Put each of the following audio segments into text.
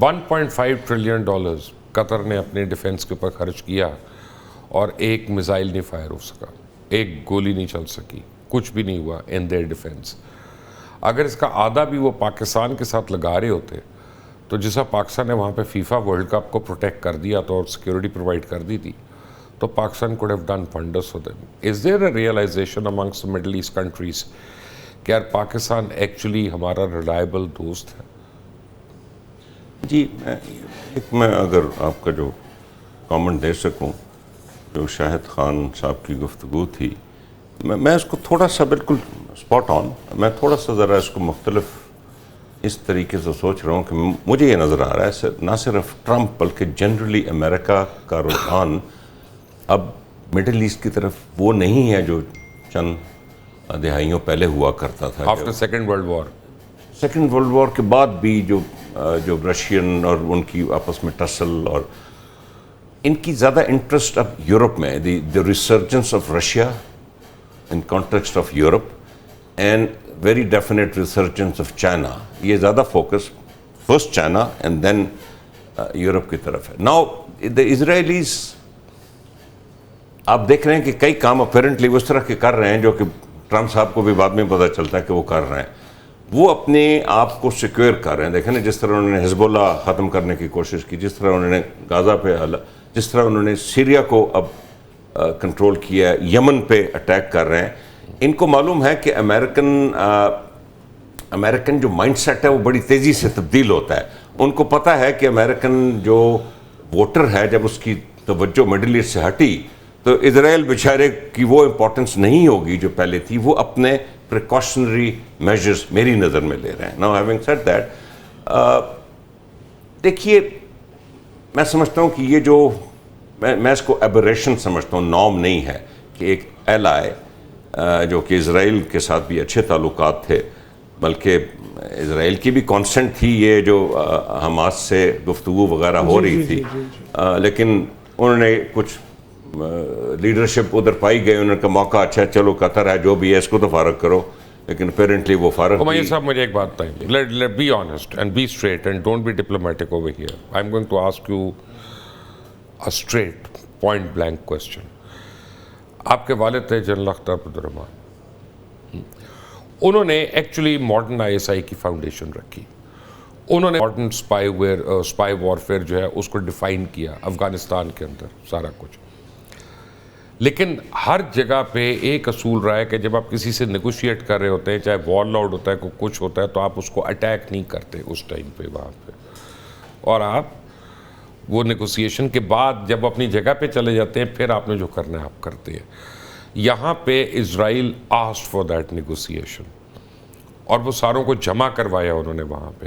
$1.5 trillion قطر نے اپنے defence کے اوپر خرچ کیا اور ایک میزائل نہیں فائر ہو سکا, ایک گولی نہیں چل سکی, کچھ بھی نہیں ہوا ان دیئر ڈیفنس. اگر اس کا آدھا بھی وہ پاکستان کے ساتھ لگا رہے ہوتے تو جیسا پاکستان نے وہاں پہ فیفا ورلڈ کپ کو پروٹیکٹ کر دیا تو اور سیکیورٹی پرووائڈ کر دی تھی تو Pakistan could have done wonders for them. Is there a realization amongst the Middle East countries کہ یار پاکستان ایکچولی ہمارا ریلائبل دوست ہے؟ جی میں اگر آپ کا جو کامنٹ دے سکوں, جو شاہد خان صاحب کی گفتگو تھی, میں اس کو تھوڑا سا بالکل اسپاٹ آن, میں تھوڑا سا ذرا اس کو مختلف اس طریقے سے سوچ رہا ہوں کہ مجھے یہ نظر آ رہا ہے نہ صرف ٹرمپ بلکہ جنرلی امریکہ کا رجحان اب مڈل ایسٹ کی طرف وہ نہیں ہے جو چند دہائیوں پہلے ہوا کرتا تھا. آفٹر سیکنڈ ورلڈ وار کے بعد بھی جو رشین اور ان کی آپس میں ٹسل اور ان کی زیادہ انٹرسٹ اب یورپ میں, the resurgence of Russia in context of Europe and very definite resurgence of China, یہ زیادہ focus first China and then Europe کی طرف ہے. ناؤ دا اسرائیلیز آپ دیکھ رہے ہیں کہ کئی کام اپیرنٹلی اس طرح کے کر رہے ہیں جو کہ ٹرمپ صاحب کو بھی بعد میں پتہ چلتا ہے کہ وہ کر رہے ہیں. وہ اپنے آپ کو سیکیور کر رہے ہیں. دیکھیں نا جس طرح انہوں نے حزب اللہ ختم کرنے کی کوشش کی, جس طرح انہوں نے غازہ پہ جس طرح انہوں نے سیریا کو اب کنٹرول کیا ہے, یمن پہ اٹیک کر رہے ہیں. ان کو معلوم ہے کہ امریکن جو مائنڈ سیٹ ہے وہ بڑی تیزی سے تبدیل ہوتا ہے. ان کو پتہ ہے کہ امریکن جو ووٹر ہے جب اس کی توجہ مڈل ایسٹ سے ہٹی تو اسرائیل بیچارے کی وہ امپورٹنس نہیں ہوگی جو پہلے تھی. وہ اپنے پریکاشنری میجرز میری نظر میں لے رہے ہیں. ناؤ ہیونگ سیڈ دیٹ, دیکھیے میں سمجھتا ہوں کہ یہ جو میں اس کو ایبریشن سمجھتا ہوں, نارم نہیں ہے کہ ایک ایلائی جو کہ اسرائیل کے ساتھ بھی اچھے تعلقات تھے, بلکہ اسرائیل کی بھی کانسٹنٹ تھی یہ جو حماس سے گفتگو وغیرہ ہو رہی تھی, لیکن انہوں نے کچھ لیڈرشپ ادھر پائی گئی, انہوں نے کہا موقع اچھا چلو قطر ہے جو بھی ہے اس کو تو فارغ کرو, لیکن اپیرنٹلی وہ فارغ. عمیر صاحب مجھے ایک بات بتائیں, let be honest and be straight and don't be diplomatic over here. I am going to ask you a straight point blank question. آپ کے والد تھے جنرل اختر عبدالرحمان, انہوں نے actually modern I S I کی فاؤنڈیشن رکھی, انہوں نے ماڈرن اسپائی وارفیئر جو ہے اس کو ڈیفائن کیا افغانستان کے اندر سارا کچھ. لیکن ہر جگہ پہ ایک اصول رہا ہے کہ جب آپ کسی سے نیگوشیٹ کر رہے ہوتے ہیں, چاہے وار لاؤڈ ہوتا ہے کوئی کچھ ہوتا ہے, تو آپ اس کو اٹیک نہیں کرتے اس ٹائم پہ وہاں پہ, اور آپ وہ نیگوسیشن کے بعد جب اپنی جگہ پہ چلے جاتے ہیں پھر آپ نے جو کرنا ہے آپ کرتے ہیں. یہاں پہ اسرائیل آسکڈ فار دیٹ نیگوسیشن اور وہ ساروں کو جمع کروایا انہوں نے وہاں پہ,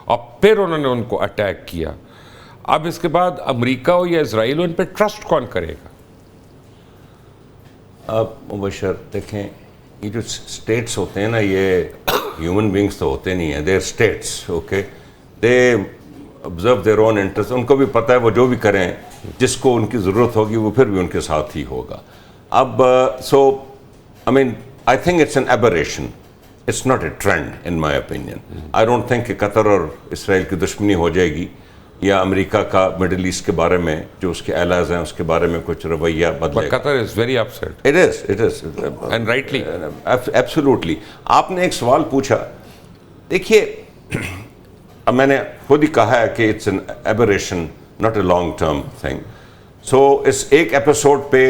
اور پھر انہوں نے ان کو اٹیک کیا. اب اس کے بعد امریکہ ہو یا اسرائیل ہو, ان پہ ٹرسٹ کون کرے گا؟ آپ مبشر دیکھیں, یہ جو اسٹیٹس ہوتے ہیں نا, یہ ہیومن بینگس تو ہوتے نہیں ہیں, they are states, okay, they observe their own interest. ان کو بھی پتہ ہے وہ جو بھی کریں, جس کو ان کی ضرورت ہوگی وہ پھر بھی ان کے ساتھ ہی ہوگا. اب so I mean I think it's an aberration, it's not a trend in my opinion. I don't think کہ قطر اور اسرائیل کی دشمنی ہو جائے گی یا امریکہ کا مڈل ایسٹ کے بارے میں جو اس کے ایلائز ہیں اس کے بارے میں کچھ رویہ بدلے گا. Qatar is very upset. It is. And rightly. Absolutely. آپ نے ایک سوال پوچھا, دیکھیے اب میں نے خود ہی کہا ہے کہ it's an aberration not a long term thing. So اس ایک ایپیسوڈ پہ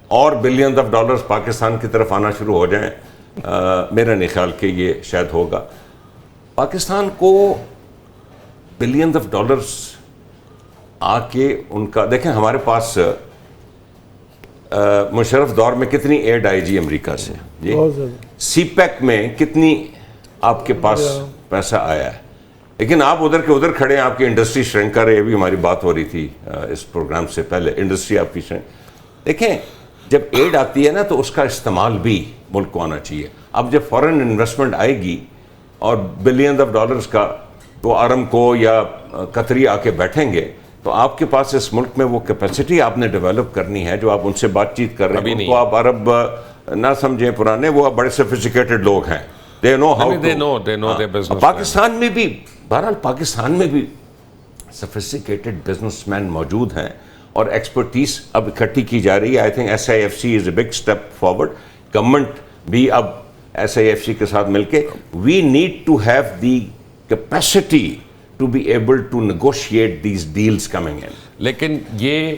اور بلینز آف ڈالرز پاکستان کی طرف آنا شروع ہو جائیں, میرا نہیں خیال کہ یہ شاید ہوگا. پاکستان کو بلینز آف ڈالرز آ کے ان کا دیکھیں, ہمارے پاس مشرف دور میں کتنی ایڈ آئی جی امریکہ سے, جی سی پیک میں کتنی آپ کے پاس پیسہ آیا ہے, لیکن آپ ادھر کے ادھر کھڑے ہیں, آپ کی انڈسٹری شرنک کر رہی ہے. ابھی ہماری بات ہو رہی تھی اس پروگرام سے پہلے, انڈسٹری آپ کی شرنک. دیکھیں جب ایڈ آتی ہے نا تو اس کا استعمال بھی ملک کو آنا چاہیے. اب جب فورن انویسٹمنٹ آئے گی اور بلینز آف ڈالرز کا تو آرم کو یا قطری آ کے بیٹھیں گے, تو آپ کے پاس اس ملک میں وہ کیپیسٹی آپ نے ڈیولپ کرنی ہے جو آپ ان سے بات چیت کر رہے ہیں. ان کو آپ عرب نہ سمجھیں پرانے, وہ بڑے سوفسٹیکیٹڈ لوگ ہیں, they know how to. They know their business. Pakistan میں بھی بہرحال پاکستان میں بھی سفسٹیکیٹڈ بزنس مین موجود ہیں اور ایکسپرٹیز اب اکٹھی کی جا رہی ہے. I think SIFC is a big step forward. Government بھی اب SIFC کے ساتھ مل کے we need to have the capacity to be able to negotiate these deals coming in. لیکن یہ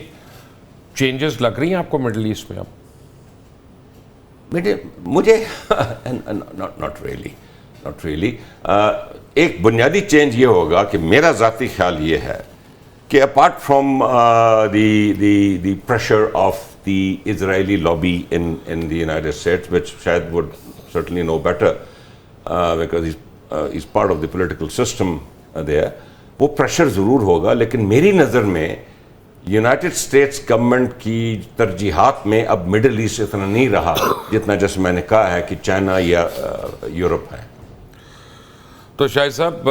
چینجز لگ رہی ہیں آپ کو مڈل ایسٹ میں اب؟ مجھے ناٹ ریئلی ایک بنیادی چینج یہ ہوگا کہ میرا ذاتی خیال یہ ہے کہ apart from the pressure of the Israeli lobby in the United States which شاید would certainly no better because is part of the political system there, وہ پریشر ضرور ہوگا. لیکن میری نظر میں یونائٹڈ اسٹیٹس گورنمنٹ کی ترجیحات میں اب مڈل ایسٹ اتنا نہیں رہا جتنا جیسے میں نے کہا ہے کہ چائنا یا یورپ ہے. تو شاہد صاحب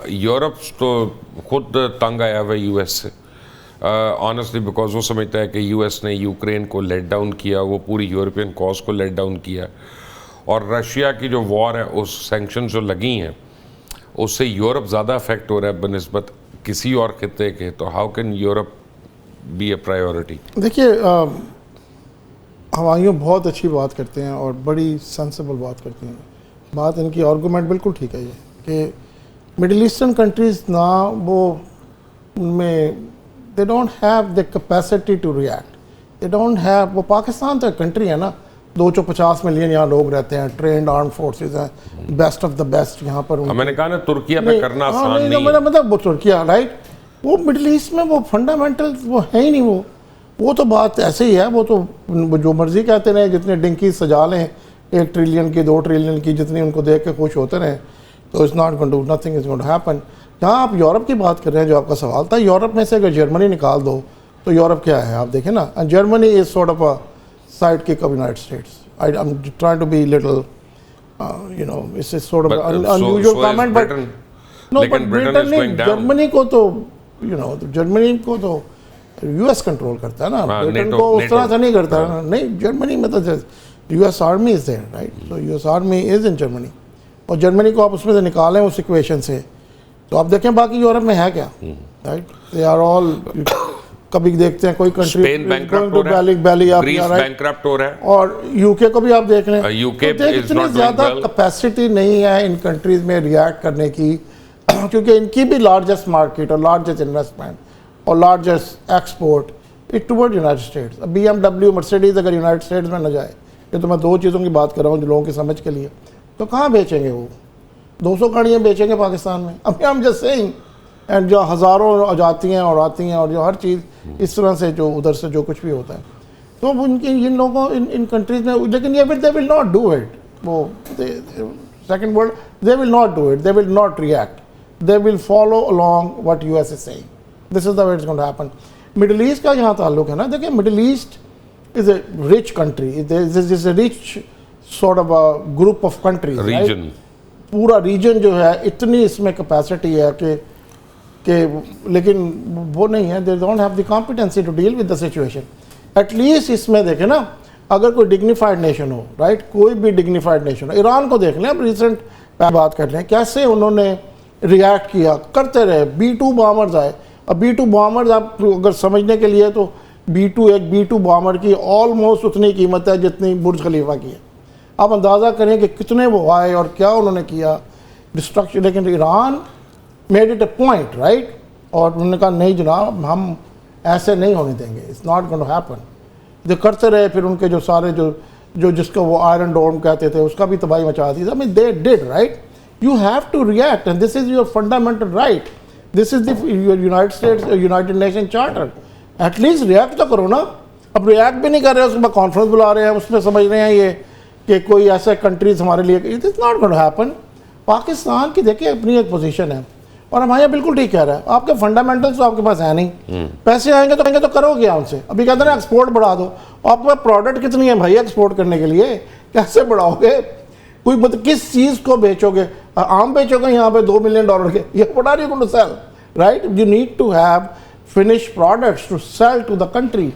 یورپ تو خود تنگ آیا ہوا ہے US سے آنیسٹلی, بیکاز وہ سمجھتا ہے کہ US نے یوکرین کو لیٹ ڈاؤن کیا, وہ پوری یورپین کاز کو لیٹ ڈاؤن کیا, اور رشیا کی جو وار ہے اس سینکشن جو لگی ہیں اس سے یورپ زیادہ افیکٹ ہو رہا ہے بنسبت کسی اور خطے کے. تو how can Europe be a priority? دیکھیے ہوائیوں بہت اچھی بات کرتے ہیں اور بڑی سینسیبل بات کرتے ہیں. بات ان کی آرگومنٹ بالکل ٹھیک ہے یہ کہ مڈل ایسٹرن کنٹریز نہ وہ ان میں they don't have the capacity to react, they don't have. وہ پاکستان تو ایک کنٹری ہے نا, 250 ملین یہاں لوگ رہتے ہیں, ٹرینڈ آرم فورسز ہیں, بیسٹ آف دا بیسٹ یہاں پر. میں نے کہا نا ترکیہ پہ کرنا آسان نہیں, مطلب وہ ترکیہ رائٹ, وہ مڈل ایسٹ میں وہ فنڈامنٹل وہ ہے ہی نہیں. وہ تو بات ایسے ہی ہے, وہ تو جو مرضی کہتے رہے, جتنے ڈنکی سجا لیں 1 ٹریلین کی 2 ٹریلین کی, جتنی ان کو دیکھ کے خوش ہوتے رہیں, تو it's not going to nothing is going to happen. جہاں آپ یورپ کی بات کر رہے ہیں, جو آپ کا سوال تھا, یورپ میں سے اگر جرمنی نکال دو تو یورپ کیا ہے آپ دیکھیں نا. Germany is sort of a sidekick of United States. I'm trying to be little, it's a sort of unusual comment, but no, but Britain نہیں, جرمنی کو تو جرمنی کو تو US کنٹرول کرتا ہے نا, برٹن کو اس طرح سے نہیں کرتا. نہیں, جرمنی میں تو US army is there, right? So US army is in Germany, اور جرمنی کو آپ اس میں سے نکالیں اس ایکویشن سے, تو آپ دیکھیں باقی یورپ میں ہے کیا, right? They are all کبھی دیکھتے ہیں کوئی کنٹری اسپین بینکرپٹ ہو رہا ہے, گریس بینکرپٹ ہو رہا ہے, اور UK کو بھی آپ دیکھ لیں. UK اتنی زیادہ کیپیسٹی نہیں ہے ان کنٹریز میں ریئیکٹ کرنے کی, کیونکہ ان کی بھی لارجسٹ مارکیٹ اور لارجسٹ انویسٹمنٹ اور largest export it toward United States. BMW Mercedes اگر یونائٹڈ اسٹیٹس میں نہ جائے, یہ تو میں 2 چیزوں کی بات کر رہا ہوں جو لوگوں کی سمجھ کے لیے, تو کہاں بیچیں گے؟ وہ 200 گاڑیاں بیچیں گے پاکستان میں. اب ہم جسٹ سیئنگ, اینڈ جو ہزاروں جاتی ہیں اور آتی ہیں, اور جو ہر چیز اس طرح سے جو ادھر سے جو کچھ بھی ہوتا ہے, تو ان کی ان لوگوں ان کنٹریز میں, لیکن یہ دے ول ناٹ ڈو اٹ. وہ second world, they will not do it, they will not react, they will follow along what US is saying. This is the way it's going to happen. Middle East کا یہاں تعلق ہے نا, دیکھیں Middle East is a rich country, this is a rich sort of a group of countries, region, پورا region جو ہے اتنی اس میں کیپیسٹی ہے کہ لیکن وہ نہیں ہے, they don't have the competency to deal with the situation. At least اس میں دیکھیں نا, اگر کوئی ڈگنیفائڈ نیشن ہو, رائٹ, کوئی بھی ڈگنیفائڈ نیشن ہو, ایران کو دیکھ لیں, اب ریسنٹ بات کر لیں کیسے انہوں نے ریئیکٹ کیا, کرتے رہے. B-2 بامرز آئے, اب B-2 بامرز آپ اگر سمجھنے کے لیے تو ایک B-2 بامر کی آلموسٹ اتنی قیمت ہے جتنی برج خلیفہ کی ہے. آپ اندازہ کریں کہ کتنے وہ آئے اور کیا انہوں نے کیا ڈسٹرکشن. لیکن Iran made it a point, right, اور انہوں نے کہا نہیں جناب ہم ایسے نہیں ہونے دیں گے, it's not going to happen. جو کرتے رہے, پھر ان کے جو سارے جو جس کو وہ آئرن ڈوم کہتے تھے اس کا بھی تباہی مچا دی. I mean they did, right? You have to react, and this is your fundamental right. This is your United States, United Nations Charter. At least react تو کرو نا. اب ریئیکٹ بھی نہیں کر رہے, اس میں کانفرنس بلا رہے ہیں, اس میں سمجھ رہے ہیں یہ کہ کوئی ایسے کنٹریز ہمارے لیے, it is not going to happen. Pakistan کی دیکھیں اپنی ایک پوزیشن ہے, اور ہمارے یہاں بالکل ٹھیک کہہ رہا ہے, آپ کے فنڈامنٹلس تو آپ کے پاس ہے نہیں, پیسے آئیں گے تو کرو گیا ان سے. ابھی کہتے ہیں ایکسپورٹ بڑھا دو, آپ کے پاس پروڈکٹ کتنی ہے بھائی ایکسپورٹ کرنے کے لیے, کیسے بڑھاؤ گے؟ کوئی کس چیز کو بیچو گے؟ آم بیچو گے یہاں پہ $2 ملین کے, یہ what are you going to sell, right? You need to have finished products to sell to the country.